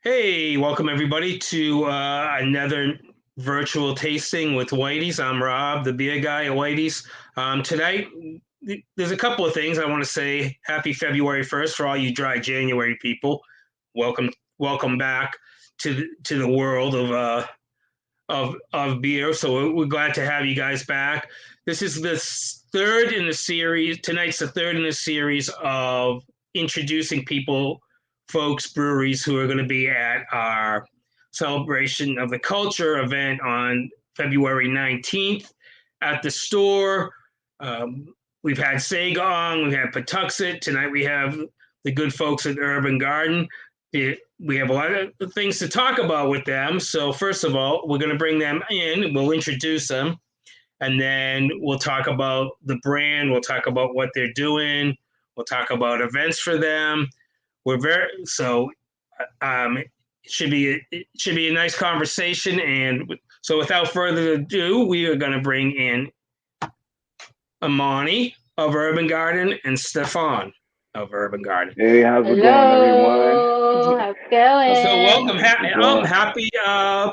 Hey, welcome everybody to another virtual tasting with Whitey's. I'm Rob, the beer guy at Whitey's. Tonight, there's a couple of things I want to say. Happy February 1st for all you dry January people. Welcome, welcome back to the world of beer. So we're glad to have you guys back. This is the third in the series. Tonight's the third in the series of introducing people, folks, breweries who are going to be at our celebration of the culture event on February 19th at the store. We've had Sagong, we've had Patuxent. Tonight we have the good folks at Urban Garden. We have a lot of things to talk about with them. So first of all, we're going to bring them in. We'll introduce them, and then we'll talk about the brand. We'll talk about what they're doing. We'll talk about events for them. We're very so. It should be a nice conversation. And so, without further ado, we are going to bring in Eamoni of Urban Garden and Stephon of Urban Garden. Hey, how's it going, everyone? Hello, how's it So going? welcome, How's it going? happy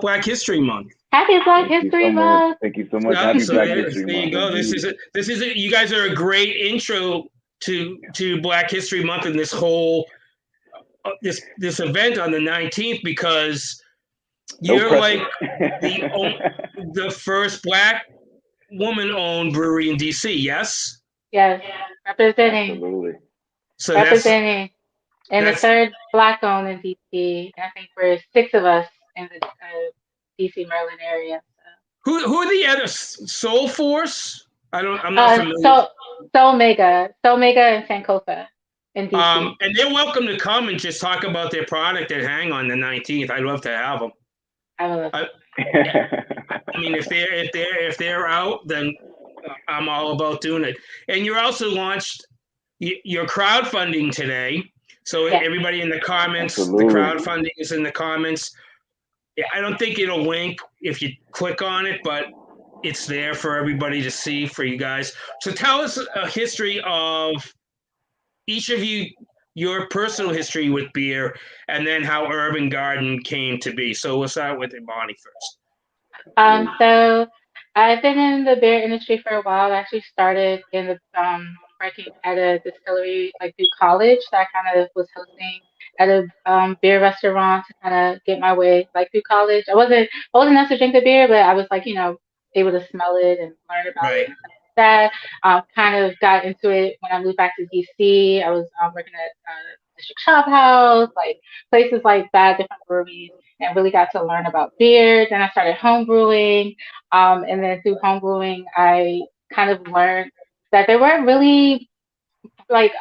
Black History Month. Happy Black Thank you so History much. Month. Thank you so much. Happy So Black there, History there you Month, go. indeed. You guys are a great intro to Black History Month and this whole this event on the 19th, because No you're like pressure. the first Black woman-owned brewery in DC. Yes, Yes, representing, Absolutely. so representing, and the that's third Black owned in DC. I think we're six of us in the DC Maryland area. who are the other Soul Force? I'm So, not familiar. So Mega, and Sankofa in DC. And they're welcome to come and just talk about their product at Hang on the 19th. I'd love to have them. I love I, I mean, if they're out, then I'm all about doing it. And you also launched your crowdfunding today. So yes. everybody in the comments, the Absolutely. crowdfunding is in the comments. I don't think it'll link if you click on it, but it's there for everybody to see for you guys. So tell us a history of each of you, your personal history with beer, and then how Urban Garden came to be. So we'll start with Eamoni first. So I've been in the beer industry for a while. I actually started in the working at a distillery like through college. So I kind of was hosting at a beer restaurant to kind of get my way like through college. I wasn't enough to drink the beer, but I was like able to smell it and learn about it Right, and stuff like that. Kind of got into it when I moved back to DC. I was working at District Shop House, like places like that, different breweries, and really got to learn about beer. Then I started home brewing, and then through home brewing, I kind of learned that there weren't really like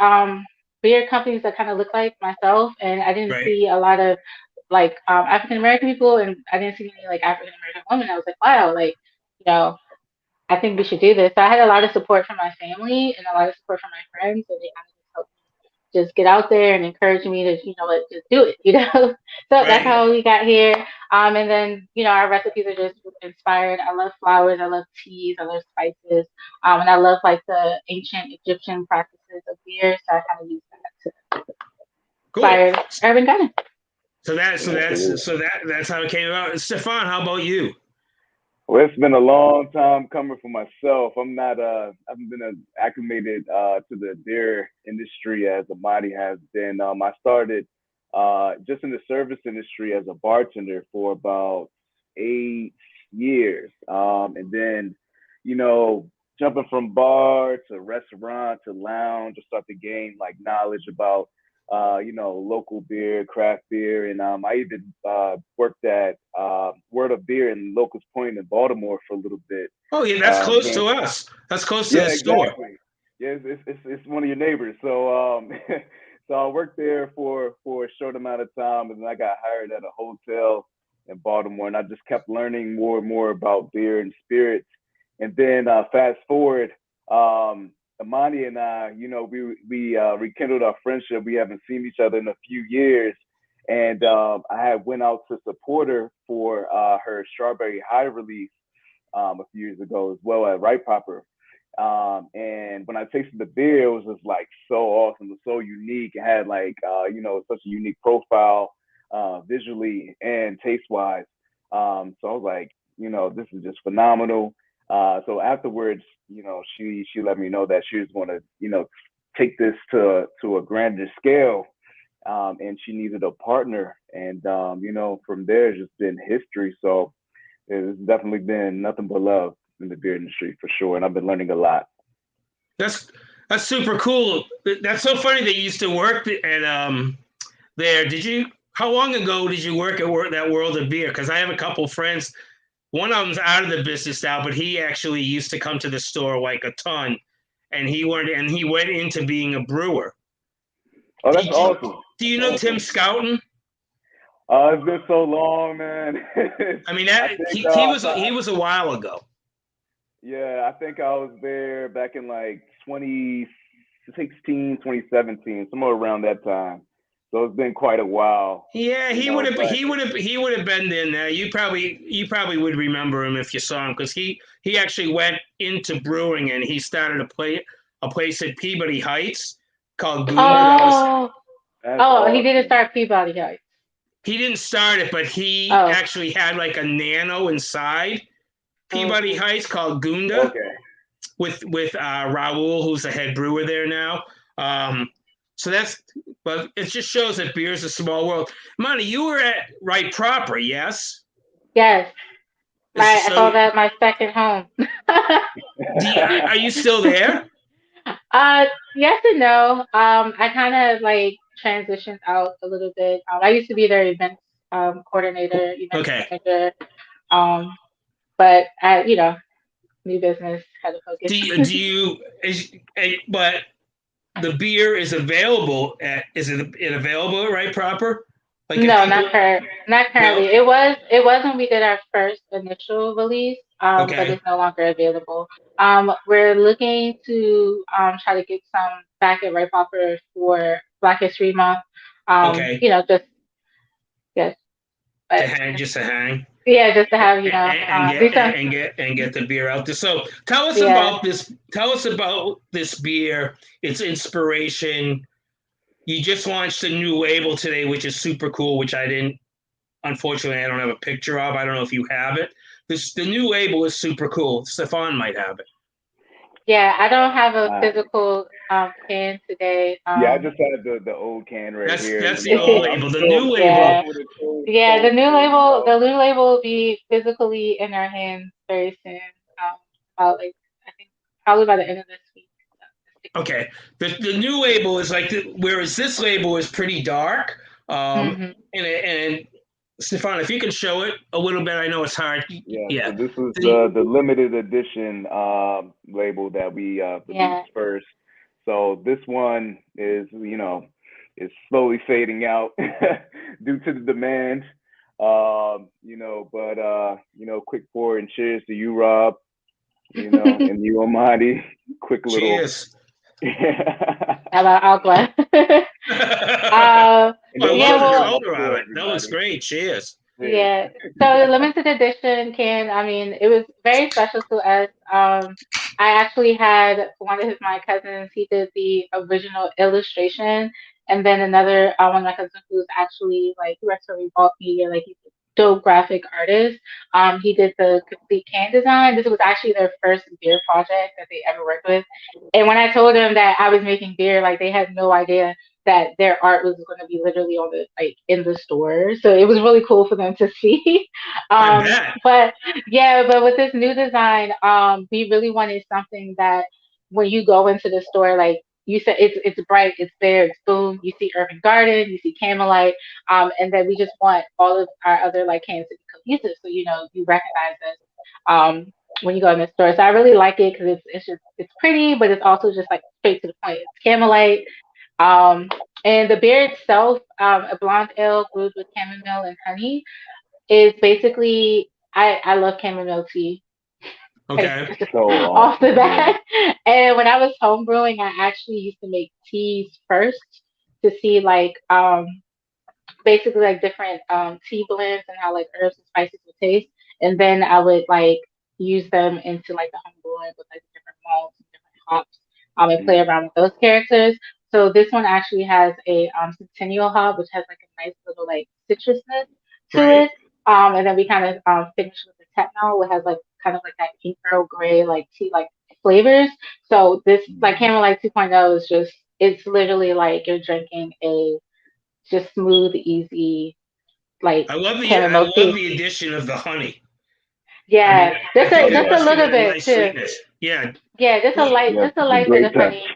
beer companies that kind of look like myself, and I didn't right, see a lot of like African American people, and I didn't see any like African American women. I was like, wow, like you know, I think we should do this. So I had a lot of support from my family and a lot of support from my friends, and they kind of just helped me just get out there and encourage me to, what, just do it, So that's right. how we got here. And then, our recipes are just inspired. I love flowers. I love teas. I love spices. And I love like the ancient Egyptian practices of beer. So I kind of use that to Cool. inspire urban garden. So that so that's Absolutely. so that that's how it came about. Stefan, how about you? Well, it's been a long time coming for myself. I'm not I haven't been acclimated to the beer industry as Amadi has been. I started just in the service industry as a bartender for about 8 years. And then, you know, jumping from bar to restaurant to lounge, I started to gain like knowledge about local beer, craft beer, and I even worked at Word of Beer in Locust Point in Baltimore for a little bit. Oh yeah, that's close Being, to us. That's close to yeah, the store. exactly. Yeah, it's one of your neighbors. So so I worked there for a short amount of time, and then I got hired at a hotel in Baltimore, and I just kept learning more and more about beer and spirits. And then fast forward, Amani and I, we rekindled our friendship. We haven't seen each other in a few years, and I had went out to support her for her Strawberry High release a few years ago as well at Right Proper. And when I tasted the beer, it was just like so awesome, it was so unique. It had like such a unique profile. visually and taste wise. So I was like, this is just phenomenal. So afterwards, she let me know that she was going to, take this to a grander scale. And she needed a partner. And, from there, it's just been history. So it's definitely been nothing but love in the beer industry for sure. And I've been learning a lot. That's that's super cool. That's so funny that you used to work at there. Did you? How long ago did you work at that World of Beer? Because I have a couple friends. One of them's out of the business now, but he actually used to come to the store like a ton, and he went into being a brewer. Oh, that's awesome. Do you know Tim Scouten? It's been so long, man. I mean, he was a while ago. Yeah, I think I was there back in like 2016, 2017, somewhere around that time. So it's been quite a while. Yeah, he would have been there now. You probably would remember him if you saw him, because he actually went into brewing and he started a place at Peabody Heights called Gunda. He didn't start Peabody Heights. He didn't start it, but he actually had like a nano inside Peabody Heights called Gunda. Okay. With Raul, who's the head brewer there now. But it just shows that beer is a small world. Monty, you were at Right Proper, yes? Yes. I call that my second home. Are you still there? Yes and no. I kind of like transitioned out a little bit. I used to be their events coordinator, manager. But new business, had to focus. But the beer is available is it available at Right Proper? Like no, not currently. No? It was when we did our first initial release, but it's no longer available. We're looking to try to get some back at Right Proper for Black History Month. Just yes. Just to hang. Yeah, just to have and get the beer out there. So tell us about this. Tell us about this beer. Its inspiration. You just launched a new label today, which is super cool. Which unfortunately, I don't have a picture of. I don't know if you have it. The new label is super cool. Stephon might have it. Yeah, I don't have a physical can today. I just have the old can here. That's the old label. The new label. Yeah, the new label. The new label will be physically in our hands very soon. I think probably by the end of this week. Okay, the new label is like whereas this label is pretty dark. And Stephon, if you can show it a little bit, I know it's hard. Yeah. So this was the limited edition label that we released first. So this one is, is slowly fading out due to the demand. Quick pour and cheers to you, Rob. And you, Eamoni. Quick little. Cheers. How about Aqua? That was great. Cheers. Yeah. So the limited edition can, it was very special to us. I actually had one of my cousins, he did the original illustration, and then another one of my cousins who's actually he works for Revolt Media, he's a dope graphic artist. He did the complete can design. This was actually their first beer project that they ever worked with. And when I told them that I was making beer, they had no idea that their art was going to be literally on the in the store. So it was really cool for them to see. But with this new design, we really wanted something that when you go into the store, you said, it's bright, it's there, it's boom. You see Urban Garden, you see Camelite, and then we just want all of our other cans to be cohesive, so you recognize us when you go in the store. So I really like it because it's pretty, but it's also just straight to the point. It's Camelite. And the beer itself, a blonde ale brewed with chamomile and honey, is basically, I love chamomile tea. Okay. Off the bat. And when I was home brewing, I actually used to make teas first to see basically different tea blends and how herbs and spices would taste. And then I would use them into the home brewing with different malts and different hops and play around with those characters. So this one actually has a Centennial hop, which has like a nice little like citrusness to Right. it. And then we kind of finish with the Techno, which has like kind of like that pink Earl Grey like tea like flavors. So this like Mhm. Camel Light 2.0 is just it's literally like you're drinking a just smooth, easy like I chamomile love tea. the addition of the honey. I mean, Yeah, I think that just Yeah, a must give little it a bit nice too. sweetness. Yeah. Yeah, Well, yeah, just a it's a light bit great of touch. honey.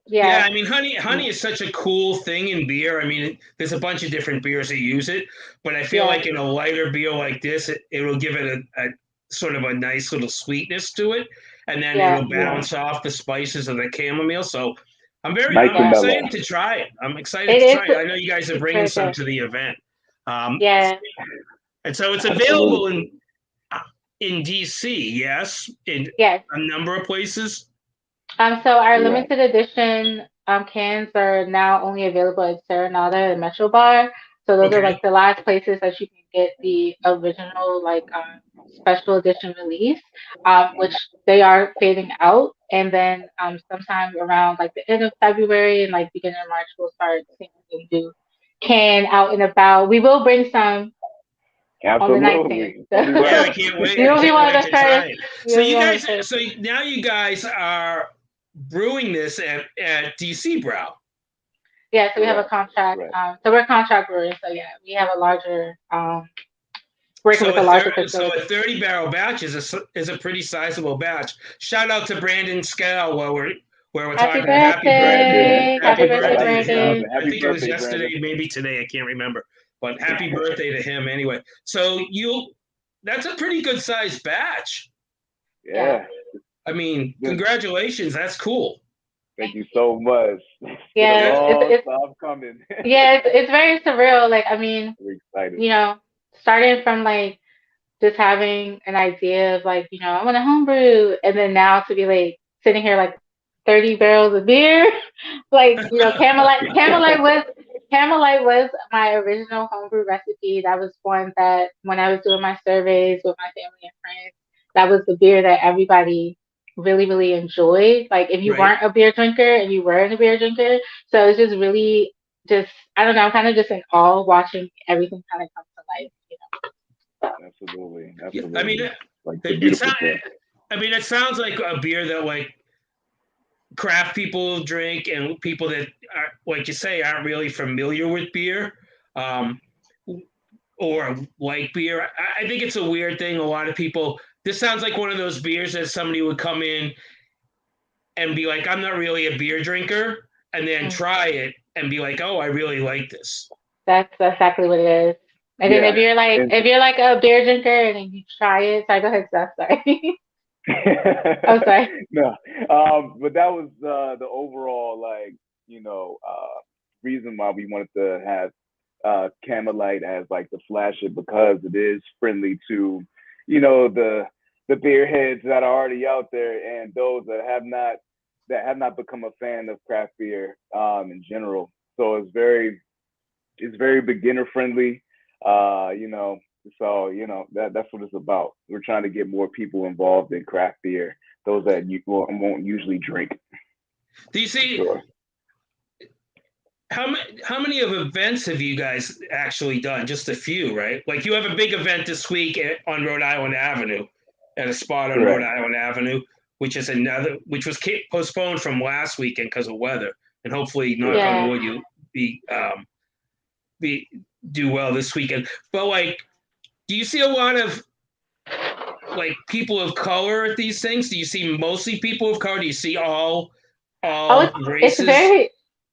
yeah, Yeah, I mean, honey is such a cool thing in beer. I mean, there's a bunch of different beers that use it, but I feel yeah, like in a lighter beer like this, it'll give it a sort of a nice little sweetness to it, and then yeah, it'll Yeah, balance off the spices of the chamomile. So nice I'm and yeah. mellow. excited to try it. I'm excited It to try it. is. I know you guys are It's bringing very some good. to the event. Um, Yeah. and so it's Absolutely. available in DC, yes, in Yes. a number of places. So our Yeah. limited edition cans are now only available at Serenata and Metro Bar. So those are Okay, like the last places that you can get the original like special edition release, which they are fading out. And then sometime around like the end of February and like beginning of March, we'll start seeing them do can out and about. We will bring some on the 19th. Absolutely. So Only yeah, right. I can't wait. I you'll be can't one wait of the to try first. it. So You'll be you one of guys, the first. so now you guys are brewing this at DC Brow. Yeah, so we have a Correct. contract. Correct. So we're contract brewers. So yeah, we have a larger, working with a larger So a facility. 30 barrel batch is a pretty sizable batch. Shout out to Brandon Scale while we're Happy talking. Brandon. birthday! Happy birthday, How you To him. pronounce it? Brandon! I Happy think it was birthday, Brandon. yesterday, maybe today. I can't remember. But happy birthday to him anyway. So that's a pretty good sized batch. Yeah, Yeah. I mean, Good. congratulations. That's cool. Thank thank you you. so much. It's been a Yeah, That long time coming. it's very surreal. Like I mean, We're excited. you know, starting from like just having an idea of like, I want to homebrew, and then now to be like sitting here like 30 barrels of beer, like Camelite was my original homebrew recipe. That was one that when I was doing my surveys with my family and friends, that was the beer that everybody really, really enjoyed. Like if you right. weren't a beer drinker and you weren't a beer drinker, so it's just really just I don't know, I'm kind of just in awe watching everything kind of come to life. Absolutely. Yeah, I mean, Absolutely. Like the it's beautiful not. thing. I mean, it sounds like a beer that like craft people drink and people that are, like you say, aren't really familiar with beer, um, or like beer. I think it's a weird thing. A lot of people. This sounds like one of those beers that somebody would come in and be like, "I'm not really a beer drinker," and then Mm. try it and be like, "Oh, I really like this." That's exactly what it is. And then Yeah. And if you're like a beer drinker and then you try it, sorry, go ahead, Steph. Sorry. I'm sorry. no, but that was the overall like reason why we wanted to have Camelite as like the flagship because it is friendly to the beer heads that are already out there and those that have not become a fan of craft beer in general. So it's very beginner friendly. You know, so that's what it's about. We're trying to get more people involved in craft beer, those that won't usually drink. Do you For see sure. how many of events have you guys actually done? Just a few, right? Like you have a big event this week on Rhode Island Avenue, at a spot on Rhode Correct. Island Avenue, which was postponed from last weekend because of weather, and hopefully, knock Yeah. on Yeah. wood, you be be do well this weekend. But like, do you see a lot of like people of color at these things? Do you see mostly people of color? Do you see Oh, all it's races? very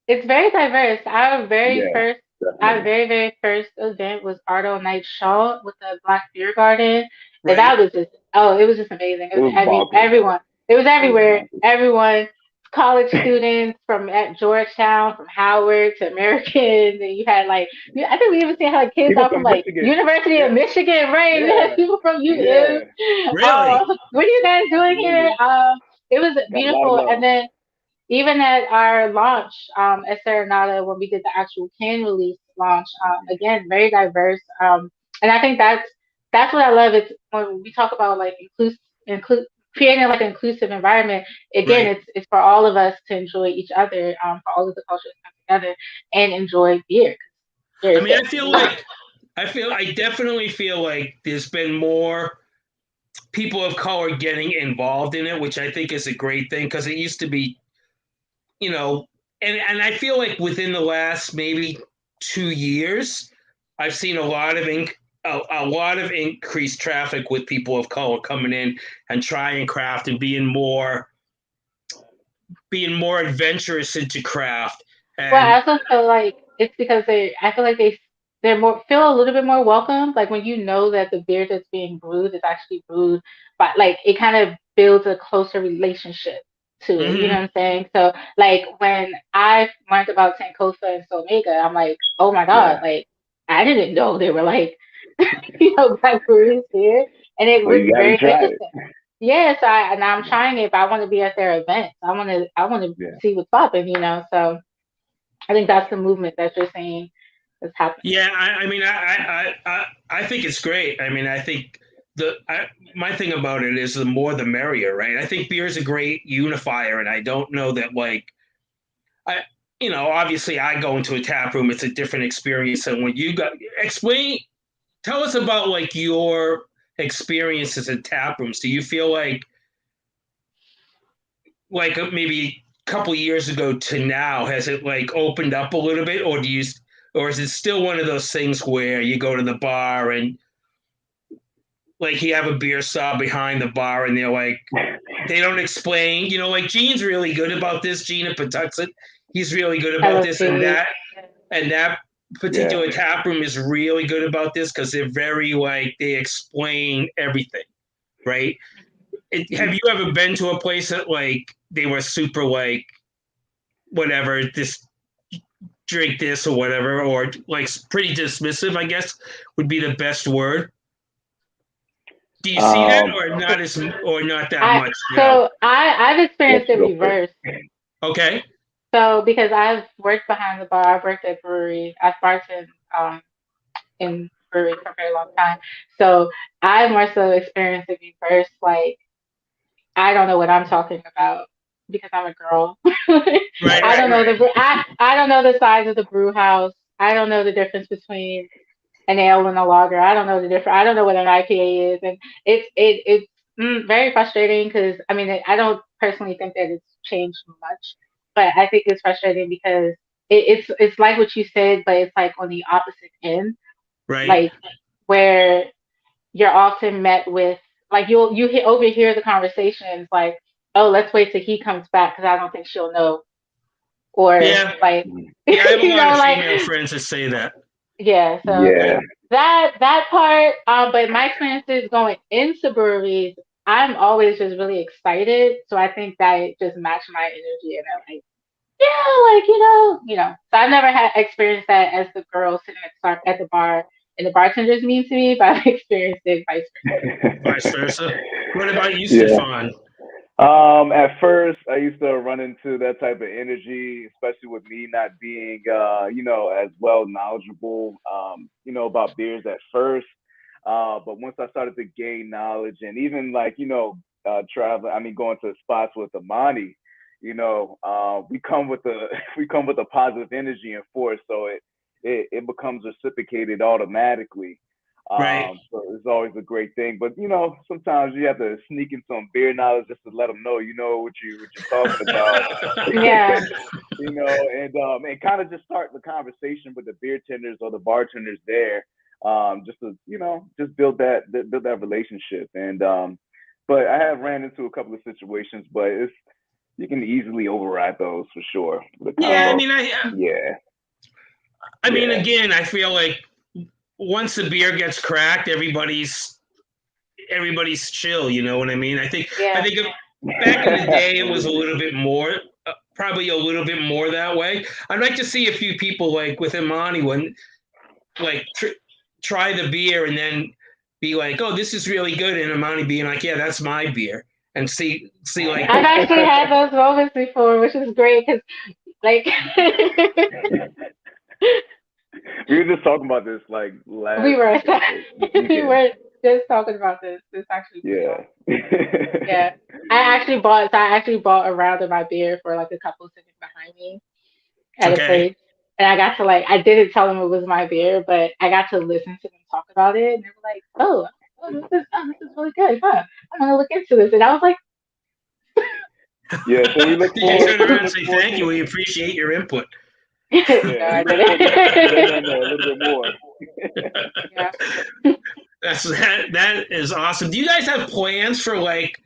it's very diverse. Yeah. Our Definitely. very first event was Ardo Night Shaw with the Black Beer Garden. And Right, that was just it was just amazing. It It was was bonkers. everyone. It was It was everywhere. bonkers. Everyone, college students from at Georgetown, from Howard to American, and you had like I think we even seen like kids People out from from like Michigan. University of Yeah. Michigan, right? We had Yeah. people from UM. Yeah. really. What are you guys doing here? Absolutely. It was Got a lot of beautiful. And love. then even at our launch at Serenata, when we did the actual can release launch, again, very diverse. And I think that's what I love. It's when we talk about like creating like an inclusive environment. Again, Right. it's for all of us to enjoy each other, for all of the cultures to come together and enjoy beer. Beer I is mean, good. I definitely feel like there's been more people of color getting involved in it, which I think is a great thing because it used to be, you know, and I feel like within the last maybe 2 years, I've seen a lot of increased traffic with people of color coming in and trying craft and being more adventurous into craft. Well, I And also feel like it's because I feel like they're more feel a little bit more welcome. Like when you know that the beer that's being brewed is actually brewed, but like it kind of builds a closer relationship to it. You know mm-hmm, what I'm saying? So like when I learned about Sankofa and Somega, I'm like, oh my god, Yeah. like I didn't know they were like black breweries here, and it Well, was you gotta very try it. interesting. Yes, and I'm trying it, but I want to be at their events. I want to Yeah. see what's popping. So. I think that's the movement that you're saying is happening. yeah, I mean, I think it's great. I mean, I think my thing about it is the more the merrier, right? I think beer is a great unifier, and I don't know that like I, obviously I go into a tap room, it's a different experience than when you got explain. Tell us about like your experiences in tap rooms. Do you feel like maybe a couple years ago to now has it like opened up a little bit, or is it still one of those things where you go to the bar and like you have a beer stall behind the bar and they're like they don't explain, like Gene's really good about this, Gene at Patuxent, he's really good I about love this, and Gene. that Yeah. particular tap room is really good about this because they're very like they explain everything, right? Have you ever been to a place that like they were super like whatever this drink this or whatever, or like pretty dismissive, I guess would be the best word. Do you see that Um, or not that I much now? so I've let experienced the you go first. reverse. Okay. So because I've worked behind the bar, I've worked at brewery, I've bartended in brewery for a very long time. So I more so experienced the reverse. Like I don't know what I'm talking about because I'm a girl. Right, I right, don't know right. I don't know the size of the brew house. I don't know the difference between an ale and a lager. I don't know the difference. I don't know what an IPA is, and it's very frustrating because I mean I don't personally think that it's changed much, but I think it's frustrating because it's like what you said, but it's like on the opposite end, Right. like where you're often met with like overhear the conversations like, oh, let's wait till he comes back because I don't think she'll know, or Yeah. like Yeah, I have a lot of like female friends that say that. yeah, so Yeah. that part. But my experiences going into breweries, I'm always just really excited. So I think that it just matched my energy, and I'm like, yeah, like So I've never had experienced that as the girl sitting at the bar and the bartender's mean to me, but I've experienced it vice Vice versa. What about you, Yeah. Stefan? At first, I used to run into that type of energy, especially with me not being, as well knowledgeable, about beers at first. But once I started to gain knowledge and even like, traveling, I mean, going to spots with Eamoni, we come with a we come with a positive energy and force, so it becomes reciprocated automatically. Right. So it's always a great thing. But sometimes you have to sneak in some beer knowledge just to let them know you know what you're talking about. versa. Yeah. And kind of just start the conversation with the beer tenders or the bartenders there, just to just build that relationship. But I have ran into a couple of situations, but you can easily override those for sure. The Yeah, I Yeah. combo. mean, Yeah, I mean, yeah, again, I feel like once the beer gets cracked, everybody's chill. You know what I mean? I Yeah. think back in the day it was a absolutely. little bit more, probably a little bit more that way. I'd like to see a few people like with Imani when like try the beer and then be like, oh, this is really good, and Imani being like, yeah, that's my beer, and see like I've actually had those moments before, which is great because like We were just talking about this like we last were this we weekend. were just talking about this. This actually pretty Yeah. awesome. Yeah. I actually bought a round of my beer for like a couple sitting behind me at a Okay. place. And I got to like I didn't tell them it was my beer, but I got to listen to them talk about it and they were like, this is really good, huh? I'm gonna look into this. And I was like, Yeah. So Did you turn we around and look say forward thank to you? We appreciate your input. no, yeah, I we look forward to getting didn't. on there a little bit more. Yeah. That is awesome. Do you guys have plans for like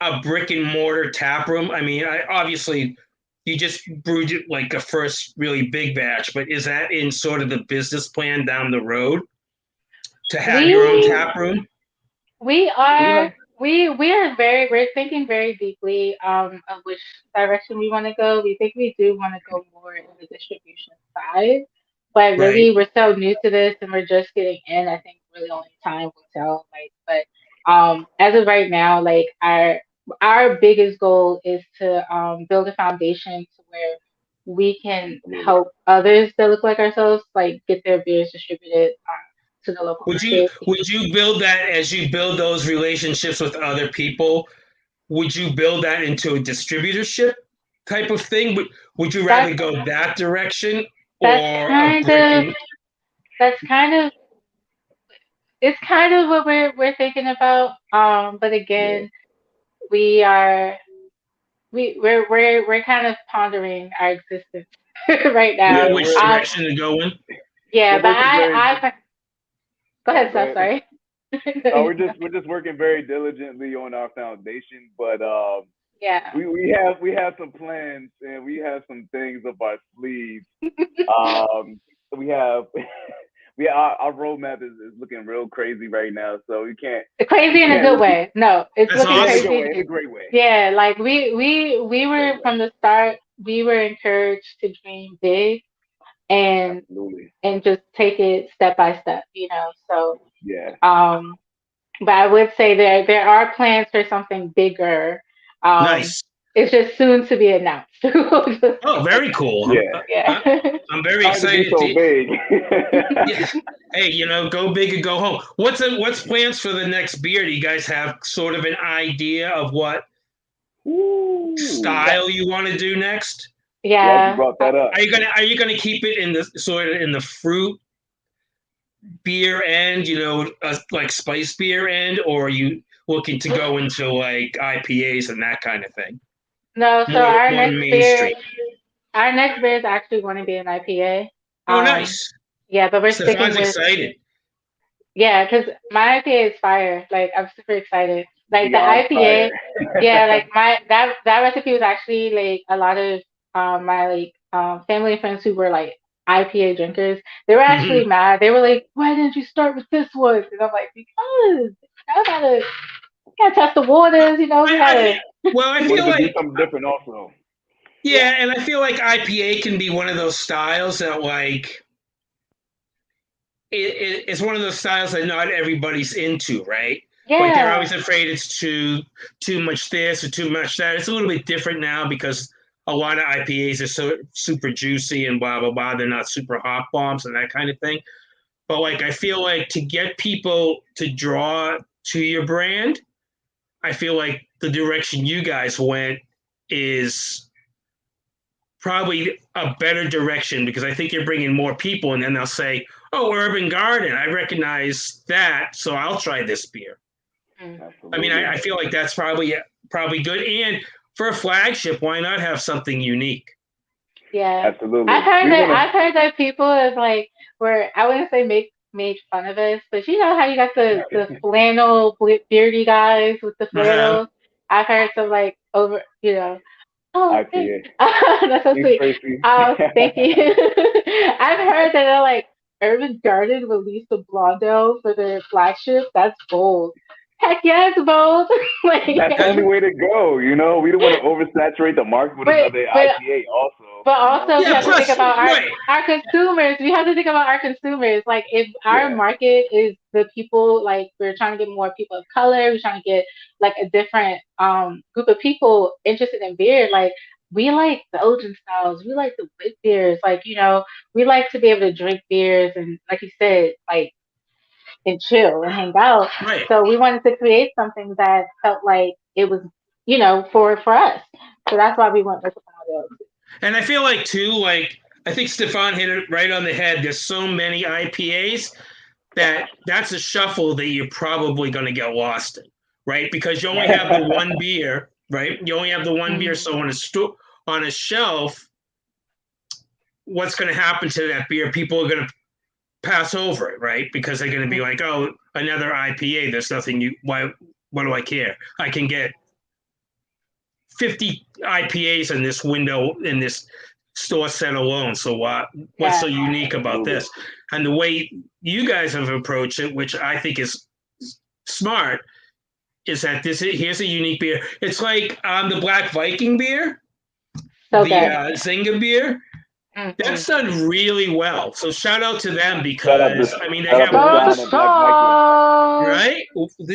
a brick and mortar tap room? I mean, obviously you just brewed it like a first really big batch, but is that in sort of the business plan down the road to have your own We tap room? we We are have, we're thinking very deeply of which direction we want to go. We think we do want to go more in the distribution side, but Right. really we're so new to this and we're just getting in. I think really only time will tell. Like, but as of right now, like our biggest goal is to build a foundation to where we can absolutely. help others that look like ourselves like get their beers distributed to the local market. Would you build that as you build those relationships with other people? Would you build that into a distributorship type of thing? Would you That's rather go that direction that's or a kind brick of and that's kind of it's kind of what we're thinking about. But Yeah. again, we are we're kind of pondering our existence right now. yeah, Yeah. which direction to go in? Yeah, We're but working very. I go ahead, Go Steph. ahead. Sorry. We're just working very diligently on our foundation, but Yeah. we have some plans and we have some things up our sleeves. Um, we have our roadmap is looking real crazy right now, so we Crazy in a can't good really way. No, it's That's looking yeah, in a good awesome. way, in a crazy. great way, Yeah, like we great were way. from the start. We were encouraged to dream big and Absolutely, just take it step by step. So yeah, um, but I would say there are plans for something bigger. Um, Nice. it's just soon to be announced. We'll just Oh, say very that. cool. yeah. Yeah. I'm very Trying to be excited so to. big. Yeah. Hey, go big and go home. What's plans for the next beer? Do you guys have sort of an idea of what Ooh, style you want to do next? glad you Yeah. brought that up. Are you gonna keep it in the sort of in the fruit beer end, like spice beer end, or are you looking to go into like IPAs and that kind of thing? No, so More mainstream. our next beer is actually going to be an IPA. Oh, Um, nice. yeah, but we're sticking Stefan's with excited. yeah, because my IPA is fire. Like I'm super excited. Like the Beyond IPA, fire. yeah, like my that recipe was actually like a lot of my like family and friends who were like IPA drinkers. They were Mhm. actually mad. They were like, "Why didn't you start with this one?" And I'm like, "Because I gotta test the waters. We I feel, gotta." well, I You feel wanted to do like something different, also. Yeah, yeah, and I feel like IPA can be one of those styles that like it's one of those styles that not everybody's into, right? Like they're yeah, always afraid it's too much this or too much that. It's a little bit different now because a lot of IPAs are so super juicy and blah blah blah. They're not super hot bombs and that kind of thing. But like I feel like to get people to draw to your brand, I feel like the direction you guys went is probably a better direction because I think you're bringing more people, and then they'll say, "Oh, Urban Garden, I recognize that, so I'll try this beer." mm, I mean, Absolutely. I feel like that's probably good. And for a flagship, why not have something unique? yeah. I've Absolutely. heard We that want I've heard that people have like were I wouldn't say made fun of us, but you know how you got the to flannel beardy guys with the Uh-huh. flannel. I've heard some like over oh thanks. IPA. That's so Thanks, sweet. Tracy. Thank you. I've heard that like Urban Garden released a Blondo for their flagship. That's bold. Heck yes, bold. like That's the only way to go. We don't want to oversaturate the market with but another but IPA. Also, But also, we Yeah, have to think plus, about right. our consumers. We have to think about our consumers. Like, if our yeah, market is the people, like we're trying to get more people of color, we're trying to get like a different group of people interested in beer. Like, we like Belgian styles. We like the wit beers. Like, we like to be able to drink beers and, like you said, like and chill and hang out. Right. So we wanted to create something that felt like it was, for us. So that's why we went with the model. And I feel like too, like I think Stephon hit it right on the head. There's so many IPAs that's a shuffle that you're probably going to get lost in, right? Because you only have the one beer, right? You only have the one beer. So on a shelf, what's going to happen to that beer? People are going to pass over it, right? Because they're going to be like, oh, another IPA. There's nothing what do I care? I can get 50 IPAs in this window, in this store set alone. So what's so unique about this? And the way you guys have approached it, which I think is smart, is that here's a unique beer. It's like the Black Viking beer, the Zinga beer. That's done really well. So shout out to them, because they have right.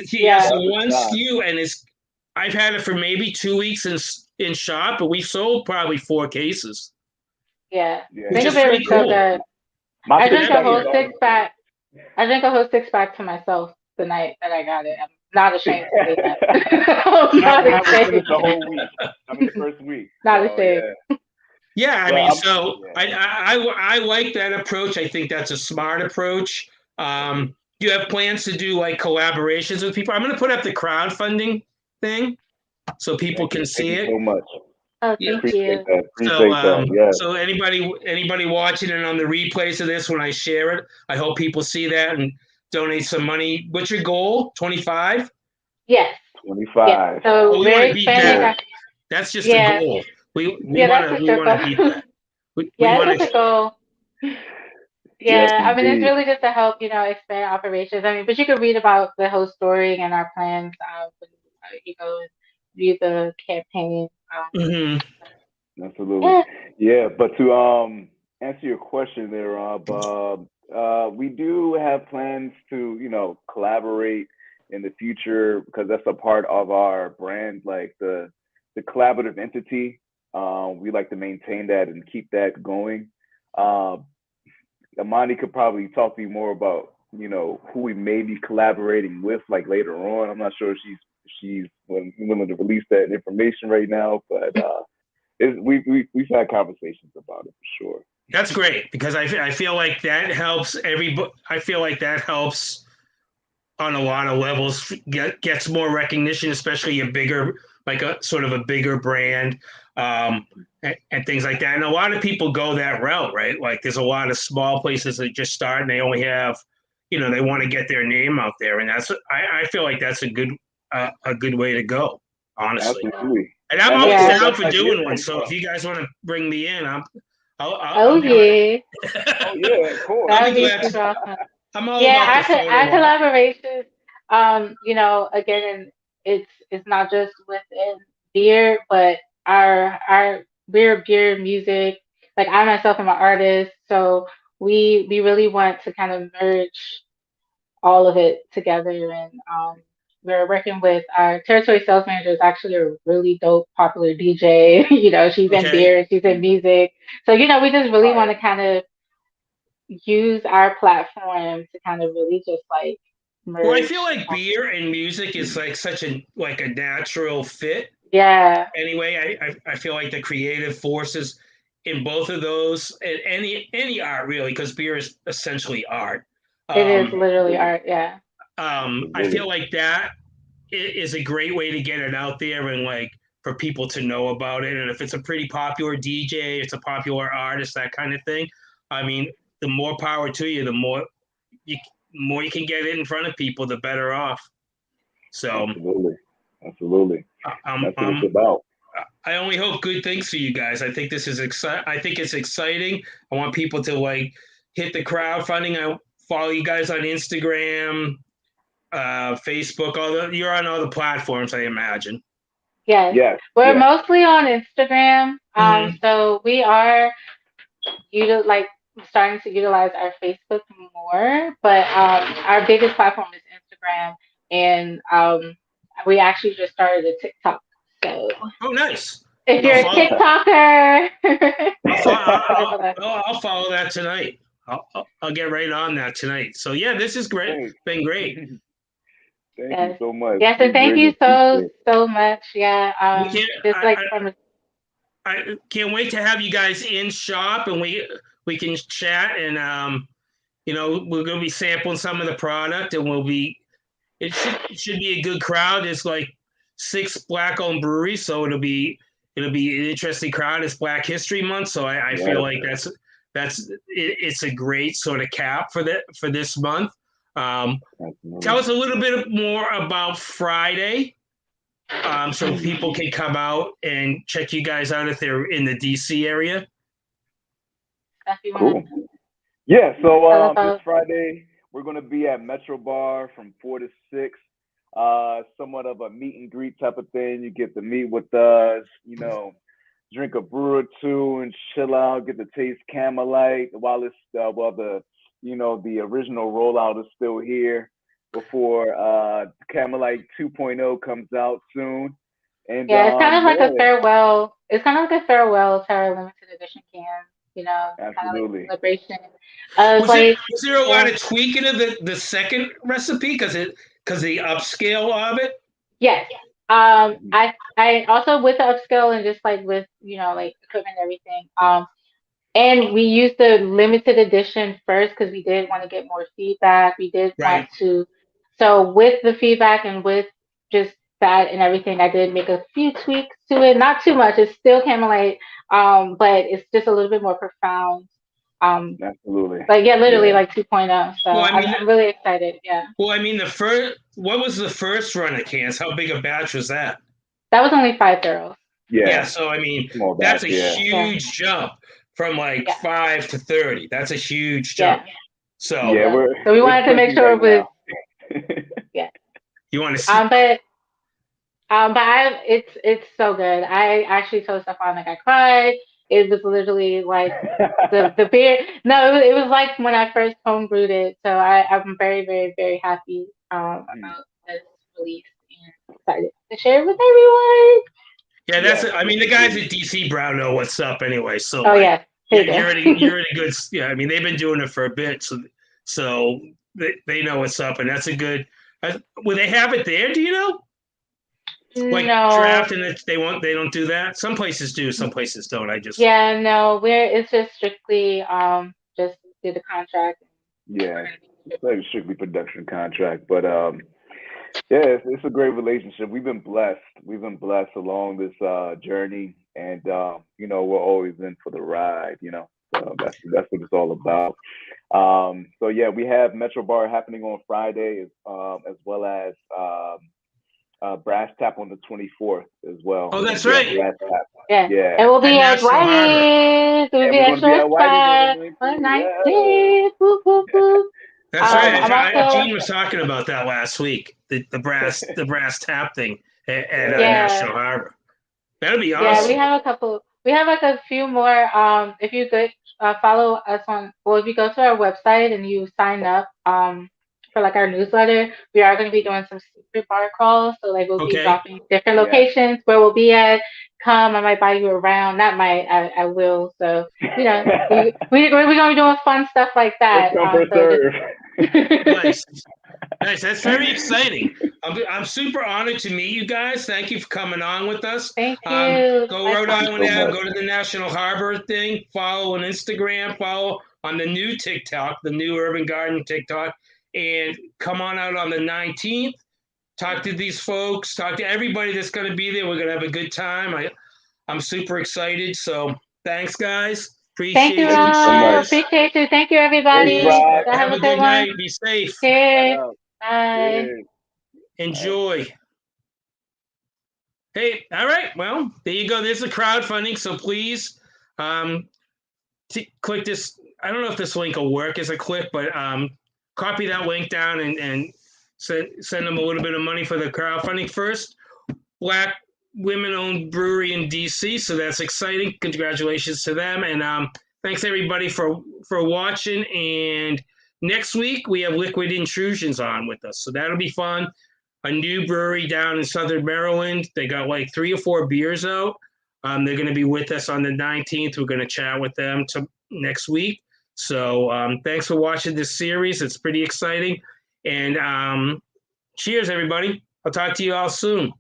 He has one SKU, and I've had it for maybe 2 weeks in shop, but we've sold probably 4 cases. Yeah. Zinga beer is so good. I drank a whole 6-pack. I drank a whole 6-pack to myself the night that I got it. I'm not ashamed to say that. not ashamed. The whole week. The first week. Not ashamed. Yeah, I like that approach. I think that's a smart approach. Do you have plans to do like collaborations with people? I'm going to put up the crowdfunding thing so people can see it. Thank you so much. Oh, thank you. So anybody watching it on the replays of this, when I share it, I hope people see that and donate some money. What's your goal? 25? Yes. 25. Yes. So we're expanding. That's just a goal. We want to beat that. That's a goal. Yeah, it's really just to help, expand operations. But you can read about the whole story and our plans when you go and read the campaign. Absolutely. Yeah, but to answer your question there, Rob, we do have plans to, collaborate in the future, because that's a part of our brand, like the collaborative entity. We like to maintain that and keep that going. Eamoni could probably talk to you more about, who we may be collaborating with, like later on. I'm not sure if she's willing to release that information right now, but we've had conversations about it for sure. That's great, because I feel like that helps everybody. I feel like that helps on a lot of levels, gets more recognition, especially a bigger, like a sort of a bigger brand, and things like that. And a lot of people go that route, right? Like there's a lot of small places that just start and they only have, they want to get their name out there. And I feel like that's a good way to go, honestly. Absolutely. And I'm always down for doing one. So if you guys want to bring me in, yeah. Oh yeah, of course. That'd be super awesome. I'm all about the our collaborations. Again, it's not just within beer, but we're beer music. Like I myself am an artist, so we really want to kind of merge all of it together. And we're working with our territory sales manager, is actually a really dope, popular DJ. She's in beer, she's in music. So we just really want to kind of use our platform to kind of really just like merge. Well, I feel like beer and music is like such a natural fit. Yeah. Anyway, I feel like the creative forces in both of those, and any art really, because beer is essentially art. It is literally art, yeah. I feel like that is a great way to get it out there and like for people to know about it. And if it's a pretty popular DJ, it's a popular artist, that kind of thing. The more power to you, the more you can get it in front of people, the better off. So absolutely. That's what it's about. I only hope good things for you guys. I think this is I think it's exciting. I want people to like hit the crowdfunding. I follow you guys on Instagram, Facebook. You're on all the platforms, I imagine. Yes. We're mostly on Instagram. So we are starting to utilize our Facebook more, but our biggest platform is Instagram, and we actually just started a TikTok. So nice. If you're a TikToker, I'll follow that tonight. I'll get right on that tonight. So yeah, this is great. Thanks. Been great. Thank you so much. Yes, and thank you so much. Yeah. We can't. Just like from I can't wait to have you guys in shop, and we can chat, and we're gonna be sampling some of the product, and it should be a good crowd. It's like 6 black-owned breweries, so it'll be an interesting crowd. It's Black History Month, so I feel like it's a great sort of cap for this month. Tell us a little bit more about Friday, so people can come out and check you guys out if they're in the DC area. Cool. Yeah, so this Friday we're going to be at Metro Bar from 4 to 6. Somewhat of a meet and greet type of thing. You get to meet with us, drink a brew or two and chill out, get to taste Camelite while it's the original rollout is still here before Camelite 2.0 comes out soon. And it's kind of like a farewell. It's kind of like a farewell to our limited edition cans. Absolutely. Kind of like celebration. Was there a lot of tweaking of the second recipe because the upscale of it? Yes. I also with the upscale and just like with like equipment and everything. And we used the limited edition first because we did want to get more feedback. We did want to. So with the feedback and with just that and everything, I did make a few tweaks to it. Not too much. It's still Camelite, but it's just a little bit more profound. Absolutely. Literally like 2.0. So I'm really excited. Yeah. Well, what was the first run of cans? How big a batch was that? That was only 5 barrels. Yeah. So that's a huge jump from 5 to 30. That's a huge jump. Yeah. So we wanted to make sure it was. You want to see? But it's so good. I actually told Stephon I cried. It was literally like the beer. No, it was like when I first homebrewed it. So I'm very, very, very happy about this release and excited to share it with everyone. Yeah, the guys at DC Brown know what's up anyway. So yeah. You're in a good. Yeah, they've been doing it for a bit, so they know what's up, and that's a good. Will they have it there? Do you know? Like draft and they don't do that. Some places do, some places don't. It's just strictly just do the contract. Yeah, it's like a strictly production contract, but it's a great relationship. We've been blessed along this journey, and we're always in for the ride. So that's what it's all about. We have Metro Bar happening on Friday, as well as Brass Tap on the 24th as well. Oh, that's right. Brass Tap. Yeah. And we'll be at Whitey's. We'll be at Shortstop on 19th. Boop, boop, boop. That's right. Gene was talking about that last week. The brass tap thing at National Harbor. That'll be awesome. Yeah, we have a couple. We have a few more. If you could follow us if you go to our website and you sign up for our newsletter, we are going to be doing some secret bar crawls. So we'll be dropping different locations where we'll be at. Come, I might buy you around. Not might, I will. So we're going to be doing fun stuff like that. Nice. That's very exciting. I'm super honored to meet you guys. Thank you for coming on with us. Thank you. Go Rhode Island Ave. Go to the National Harbor thing. Follow on Instagram. Follow on the new TikTok, the new Urban Garden TikTok. And come on out on the 19th. Talk to these folks. Talk to everybody that's going to be there. We're going to have a good time. I'm super excited. So thanks, guys. Thank you, Rob. Appreciate you. Thank you, everybody. Have a good night. Be safe. Cheers. Bye. Cheers. Enjoy. Hey, all right. Well, there you go. There's the crowdfunding. So please click this. I don't know if this link will work as a clip, but copy that link down and send them a little bit of money for the crowdfunding. First Black women-owned brewery in DC, so that's exciting. Congratulations to them, and thanks everybody for watching. And next week we have Liquid Intrusions on with us, so that'll be fun. A new brewery down in Southern Maryland. They got 3 or 4 beers out. They're going to be with us on the 19th. We're going to chat with them next week. So thanks for watching this series. It's pretty exciting. And cheers, everybody. I'll talk to you all soon.